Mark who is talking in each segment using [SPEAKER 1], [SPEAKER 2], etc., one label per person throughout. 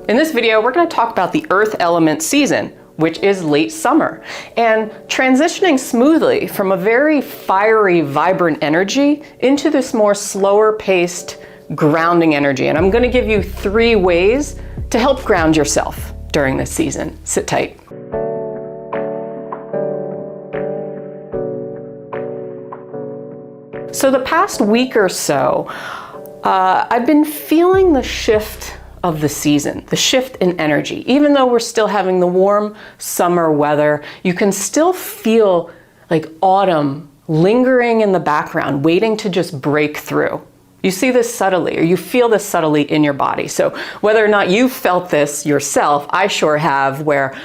[SPEAKER 1] In this video, we're going to talk about the earth element season, which is late summer, and transitioning smoothly from a very fiery, vibrant energy into this more slower paced, grounding energy. And I'm going to give you 3 ways to help ground yourself during this season. Sit tight. So the past week or so, I've been feeling the shift of the season, the shift in energy. Even though we're still having the warm summer weather, you can still feel like autumn lingering in the background, waiting to just break through. You see this subtly, or you feel this subtly in your body. So whether or not you've felt this yourself, I sure have, where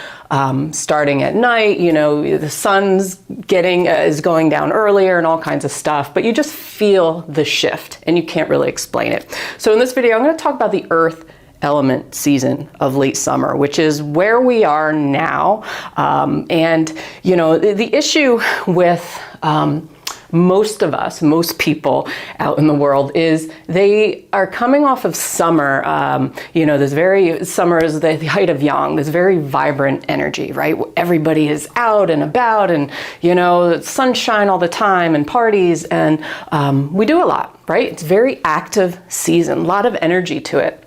[SPEAKER 1] starting at night, the sun's is going down earlier and all kinds of stuff, but you just feel the shift and you can't really explain it. So in this video, I'm going to talk about the earth element season of late summer, which is where we are now. The issue with most people out in the world is they are coming off of summer. Summer is the height of yang, this very vibrant energy, right? Everybody is out and about and, sunshine all the time and parties and we do a lot, right? It's a very active season, a lot of energy to it.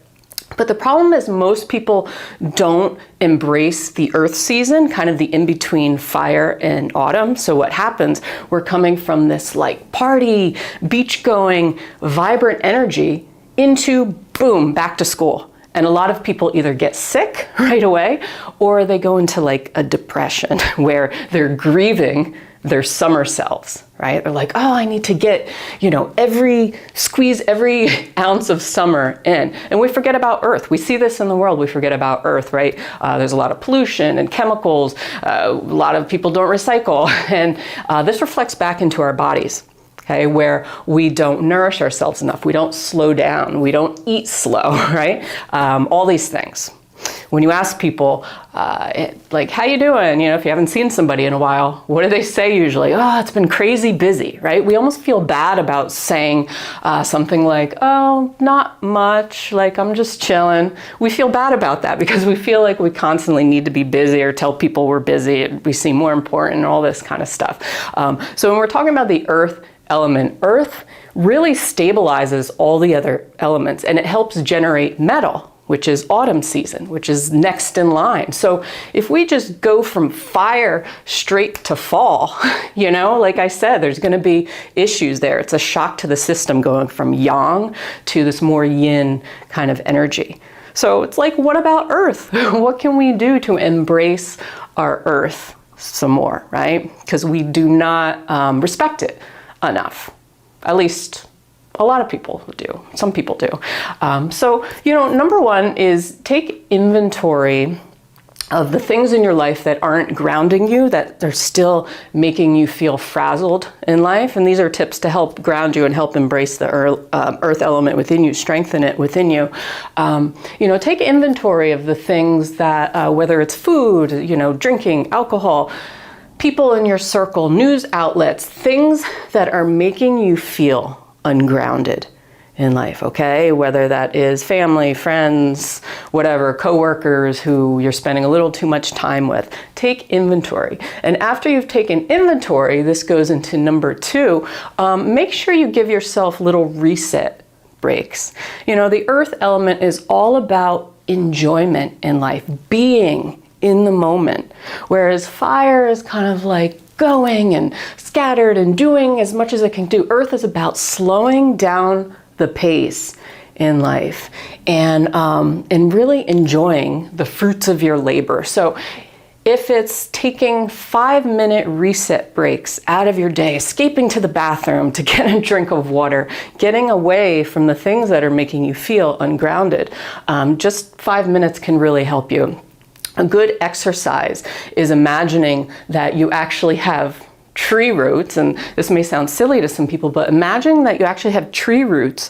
[SPEAKER 1] But the problem is most people don't embrace the earth season, kind of the in-between fire and autumn. So what happens, we're coming from this like party, beach-going, vibrant energy into, boom, back to school. And a lot of people either get sick right away or they go into like a depression where they're grieving their summer selves, right? They're like, oh, I need to get, squeeze every ounce of summer in. And we forget about earth. We see this in the world. We forget about earth, right? There's a lot of pollution and chemicals. A lot of people don't recycle. And this reflects back into our bodies, okay? Where we don't nourish ourselves enough. We don't slow down. We don't eat slow, right? All these things. When you ask people, like, how you doing? If you haven't seen somebody in a while, what do they say usually? Oh, it's been crazy busy, right? We almost feel bad about saying something like, oh, not much, like I'm just chilling. We feel bad about that because we feel like we constantly need to be busy or tell people we're busy, we seem more important and all this kind of stuff. So when we're talking about the earth element, earth really stabilizes all the other elements and it helps generate metal, which is autumn season, which is next in line. So if we just go from fire straight to fall, like I said, there's gonna be issues there. It's a shock to the system going from yang to this more yin kind of energy. So it's like, what about earth? What can we do to embrace our earth some more, right? Because we do not respect it enough, at least a lot of people do. Some people do. Number one is take inventory of the things in your life that aren't grounding you, that they're still making you feel frazzled in life. And these are tips to help ground you and help embrace the earth element within you, strengthen it within you. Take inventory of the things that, whether it's food, drinking, alcohol, people in your circle, news outlets, things that are making you feel ungrounded in life, okay? Whether that is family, friends, whatever, coworkers who you're spending a little too much time with. Take inventory. And after you've taken inventory, this goes into number 2, make sure you give yourself little reset breaks. The earth element is all about enjoyment in life, being in the moment, whereas fire is kind of like going and scattered and doing as much as it can do. Earth is about slowing down the pace in life and really enjoying the fruits of your labor. So if it's taking 5-minute reset breaks out of your day, escaping to the bathroom to get a drink of water, getting away from the things that are making you feel ungrounded, just 5 minutes can really help you. A good exercise is imagining that you actually have tree roots, and this may sound silly to some people, but imagine that you actually have tree roots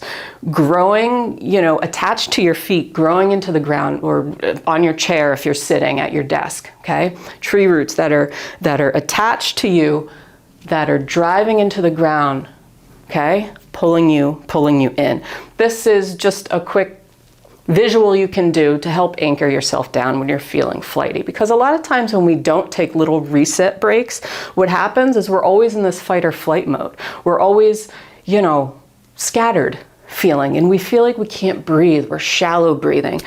[SPEAKER 1] growing, attached to your feet, growing into the ground or on your chair if you're sitting at your desk, okay? Tree roots that are attached to you, that are driving into the ground, okay? Pulling you in. This is just a quick visual you can do to help anchor yourself down when you're feeling flighty. Because a lot of times when we don't take little reset breaks, what happens is we're always in this fight or flight mode. We're always, you know, scattered feeling, and we feel like we can't breathe. We're shallow breathing.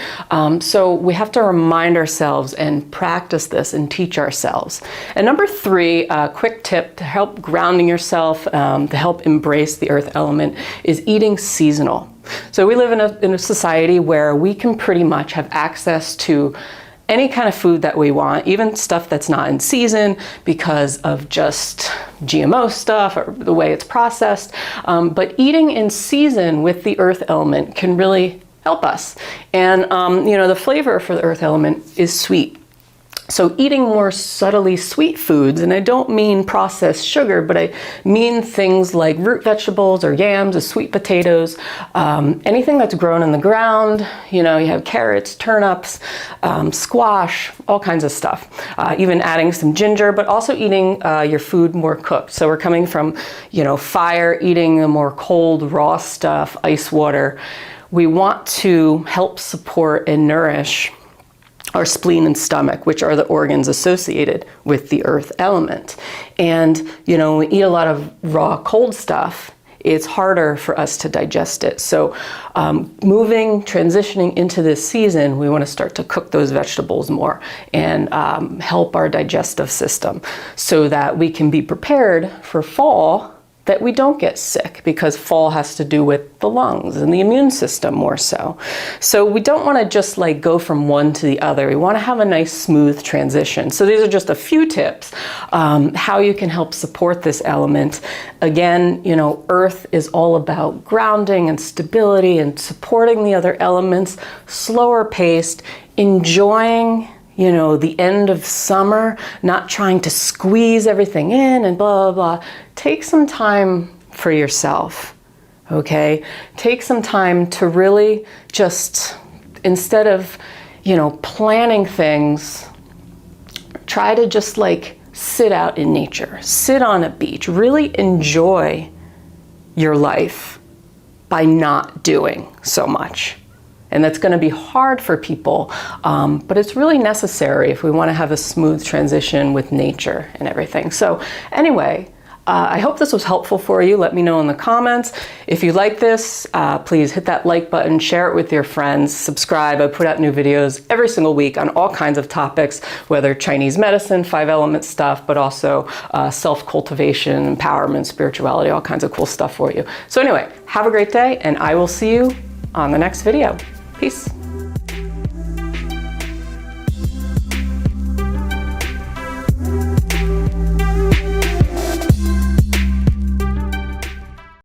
[SPEAKER 1] So we have to remind ourselves and practice this and teach ourselves. And number 3, a quick tip to help grounding yourself, to help embrace the earth element, is eating seasonal. So we live in a society where we can pretty much have access to any kind of food that we want, even stuff that's not in season because of just GMO stuff or the way it's processed. But eating in season with the earth element can really help us. And you know, the flavor for the earth element is sweet. So eating more subtly sweet foods, and I don't mean processed sugar, but I mean things like root vegetables or yams or sweet potatoes, anything that's grown in the ground. You know, you have carrots, turnips, squash, all kinds of stuff. Even adding some ginger, but also eating your food more cooked. So we're coming from, you know, fire, eating the more cold, raw stuff, ice water. We want to help support and nourish our spleen and stomach, which are the organs associated with the earth element. And, you know, when we eat a lot of raw, cold stuff, it's harder for us to digest it. So transitioning into this season, we want to start to cook those vegetables more and help our digestive system so that we can be prepared for fall, that we don't get sick, because fall has to do with the lungs and the immune system more so. So we don't want to just like go from one to the other. We want to have a nice smooth transition. So these are just a few tips how you can help support this element. Again, you know, earth is all about grounding and stability and supporting the other elements, slower paced, enjoying, you know, the end of summer, not trying to squeeze everything in and blah, blah, blah. Take some time for yourself, okay? Take some time to really just, instead of, you know, planning things, try to just like sit out in nature, sit on a beach, really enjoy your life by not doing so much. And that's going to be hard for people, but it's really necessary if we want to have a smooth transition with nature and everything. So anyway, I hope this was helpful for you. Let me know in the comments. If you like this, please hit that like button, share it with your friends, subscribe. I put out new videos every single week on all kinds of topics, whether Chinese medicine, 5-element stuff, but also self-cultivation, empowerment, spirituality, all kinds of cool stuff for you. So anyway, have a great day, and I will see you on the next video. Peace.